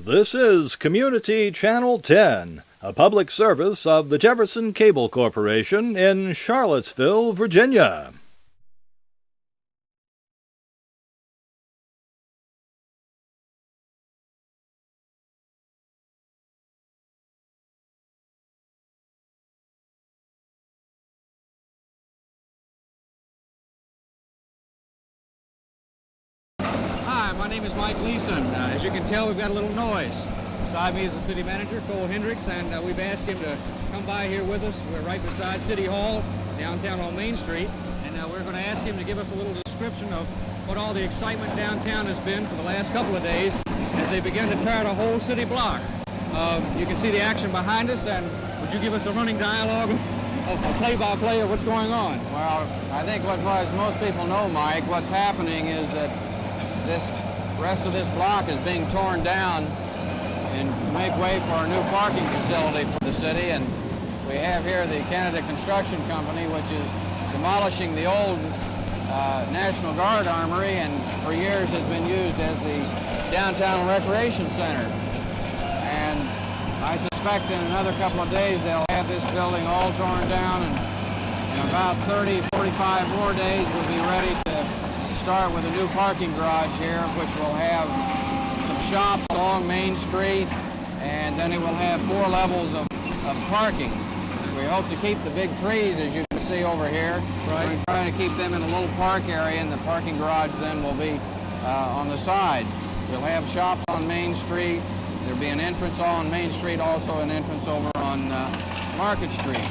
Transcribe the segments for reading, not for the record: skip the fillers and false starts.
This is Community Channel 10, a public service of the Jefferson Cable Corporation in Charlottesville, Virginia. Hi, my name is Mike Leeson. As you can tell, we've got a little noise. Beside me is the city manager, Cole Hendricks, and we've asked him to come by here with us. We're right beside City Hall, downtown on Main Street, and we're going to ask him to give us a little description of what all the excitement downtown has been for the last couple of days as they begin to tear the whole city block. You can see the action behind us, and would you give us a running dialogue of a play-by-play of what's going on? Well, I think what most people know, Mike, what's happening is that this rest of this block is being torn down and make way for a new parking facility for the city. And we have here the Canada Construction Company, which is demolishing the old National Guard Armory, and for years has been used as the downtown recreation center. And I suspect in another couple of days they'll have this building all torn down, and in about 30, 45 more days we'll be ready to start with a new parking garage here, which will have some shops along Main Street, and then it will have 4 levels of parking. We hope to keep the big trees, as you can see over here. Right. We're trying to keep them in a little park area, and the parking garage then will be on the side. We'll have shops on Main Street. There'll be an entrance on Main Street, also an entrance over on Market Street.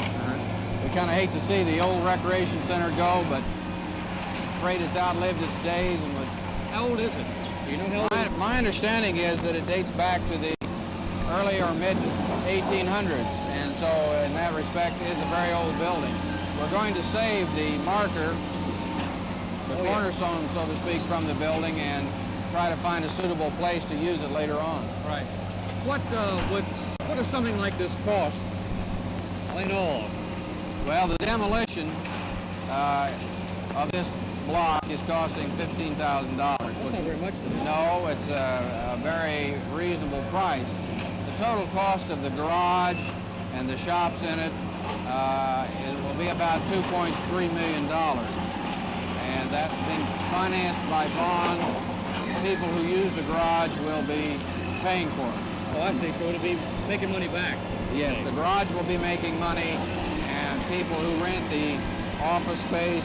We kind of hate to see the old recreation center go, but afraid it's outlived its days. And How old is it? Do you know how old it is? my understanding is that it dates back to the early or mid 1800s, and so in that respect it is a very old building. We're going to save the marker, the cornerstone, so to speak, from the building and try to find a suitable place to use it later on. Right. What does something like this cost, all in all? Well, the demolition of this block is costing $15,000. That's not very much. No, it's a very reasonable price. The total cost of the garage and the shops in it, it will be about $2.3 million. And that's been financed by bonds. People who use the garage will be paying for it. Oh, I see. So it'll be making money back. Yes, the garage will be making money, and people who rent the office space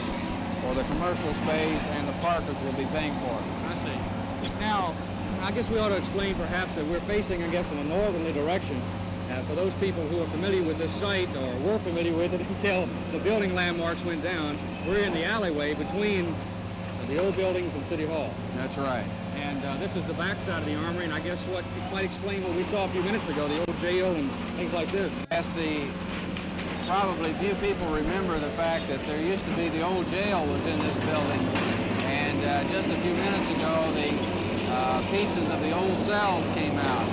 or the commercial space and the parkers will be paying for it. I see. Now, I guess we ought to explain perhaps that we're facing, I guess, in a northerly direction. For those people who are familiar with this site or were familiar with it until the building landmarks went down, we're in the alleyway between the old buildings and City Hall. That's right. And this is the back side of the Armory, and I guess what might explain what we saw a few minutes ago, the old jail and things like this. Yes, probably few people remember the fact that there used to be the old jail was in this building, and just a few minutes ago the pieces of the old cells came out.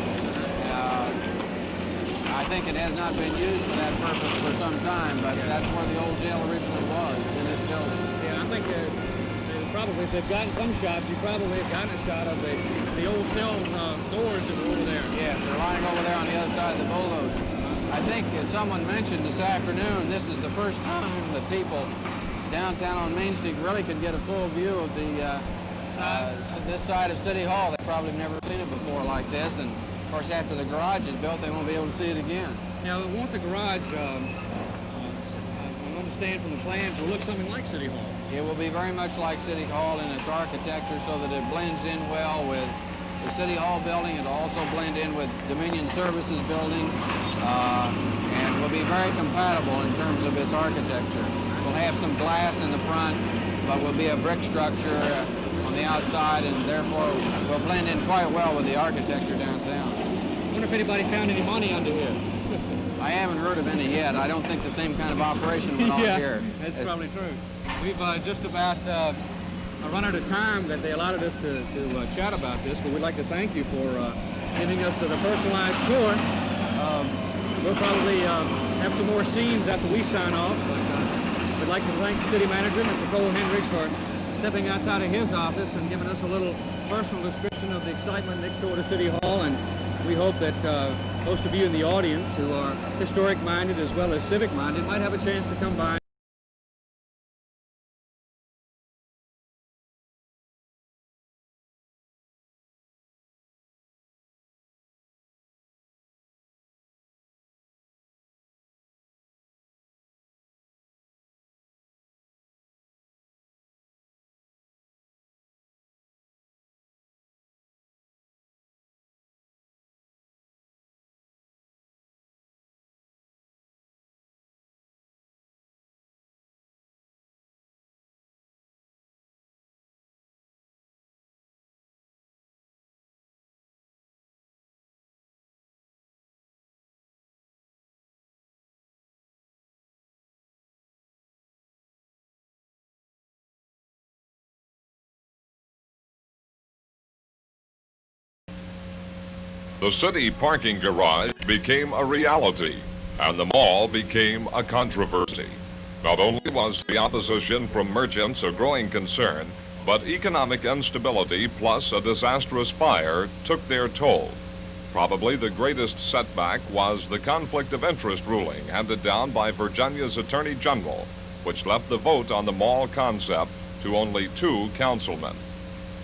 I think it has not been used for that purpose for some time, but that's where the old jail originally was, in this building. Yeah, I think probably if they've gotten some shots, you probably have gotten a shot of the old cell doors that were over there. Yes, they're lying over there on the other side of the bulldozer. I think, as someone mentioned this afternoon, this is the first time that people downtown on Main Street really could get a full view of this side of City Hall. They've probably never seen it before like this, and of course after the garage is built, they won't be able to see it again. Now, we want the garage, I understand from the plans, will look something like City Hall. It will be very much like City Hall in its architecture, so that it blends in well with the City Hall building. It'll also blend in with Dominion Services building, and will be very compatible in terms of its architecture. We'll have some glass in the front, but will be a brick structure on the outside, and therefore will blend in quite well with the architecture downtown. I wonder if anybody found any money under here. I haven't heard of any yet. I don't think the same kind of operation went on here. That's probably true. We've just about run out of time that they allowed us to chat about this, but we'd like to thank you for giving us the personalized tour. We'll probably have some more scenes after we sign off, but we'd like to thank the city manager, Mr. Cole Hendricks, for stepping outside of his office and giving us a little personal description of the excitement next door to City Hall, and we hope that most of you in the audience who are historic-minded as well as civic-minded might have a chance to come by. The city parking garage became a reality, and the mall became a controversy. Not only was the opposition from merchants a growing concern, but economic instability plus a disastrous fire took their toll. Probably the greatest setback was the conflict of interest ruling handed down by Virginia's Attorney General, which left the vote on the mall concept to only 2 councilmen.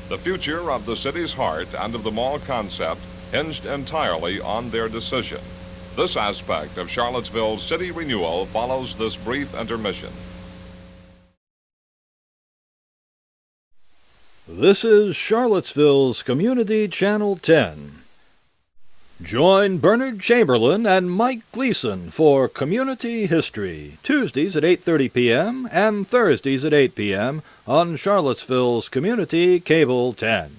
The future of the city's heart and of the mall concept hinged entirely on their decision. This aspect of Charlottesville's city renewal follows this brief intermission. This is Charlottesville's Community Channel 10. Join Bernard Chamberlain and Mike Gleason for Community History, Tuesdays at 8:30 p.m. and Thursdays at 8 p.m. on Charlottesville's Community Cable 10.